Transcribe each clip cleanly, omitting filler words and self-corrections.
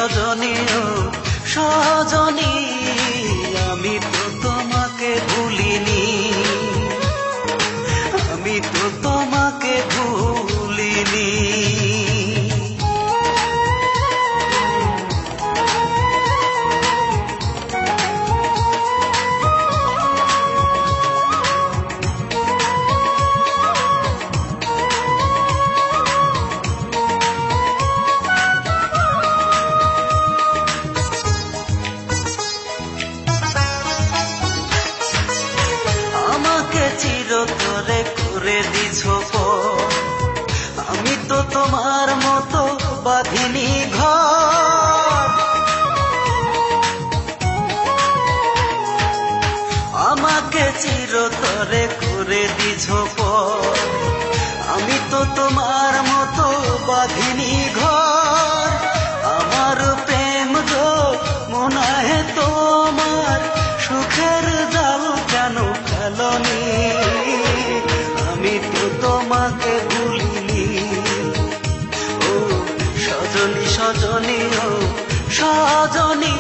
সজনী ও সজনী, আমি তো তোমাকে ভুলিনি, আমি তো তোমাকে ভুলিনি। চিরতরে করে দিছ পর, আমি তো তোমার মতো বাঁধিনি ঘর। আমাকে চিরতরে করে দিছ পর, আমি তো তোমার মতো বাঁধিনি ঘর। আমার প্রেম গো মনে তোমার সুখের জাল কেন ফেলনি, আমি তো তোমাকে ভুলিনি। ও সজনী সজনী ও সজনী,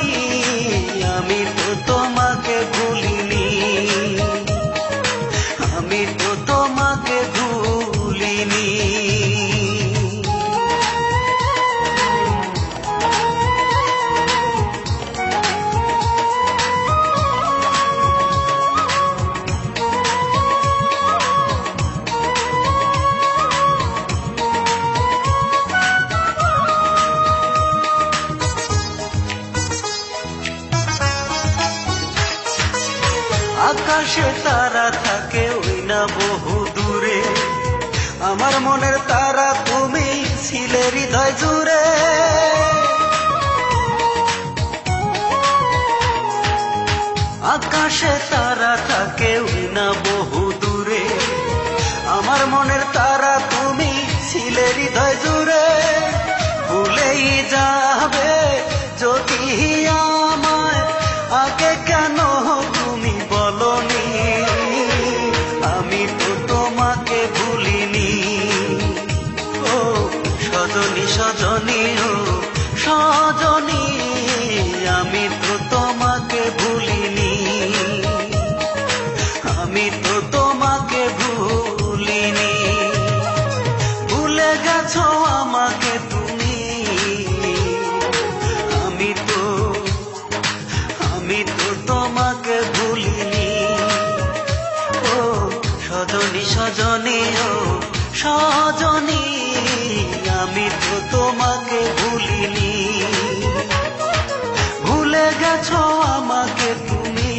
আমি তো তোমাকে ভুলিনি, আমি তো তোমাকে ভুলিনি। আকাশে তারা থাকে ওই না বহু দূরে, আমার মনের তারা তুমি ছিলে হৃদয় জুড়ে। আকাশে তারা থাকে ওই না বহু দূরে, আমার মনের তারা তুমি ছিলে হৃদয় জুড়ে। ভুলেই যাবে যদি আমায়, আগে কেন তুমি বলনি, আমি তো তোমাকে ভুলিনি। ও সজনী সজনী ও সজনী, আমি তো তোমাকে ভুলিনি, আমি তো তোমাকে ভুলিনি। ভুলে গেছো আমাকে তুমি, আমি তো তোমাকে ভুলিনি। ও সজনী সজনী ও সজনী, আমি তো তোমাকে ভুলিনি। ভুলে গেছো আমাকে তুমি,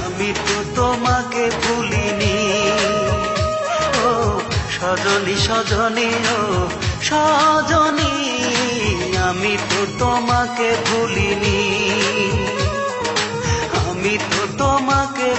আমি তো তোমাকে ভুলিনি। ও সজনী সজনী ও সজনী, আমি তো তোমাকে ভুলিনি, আমি তো তোমাকে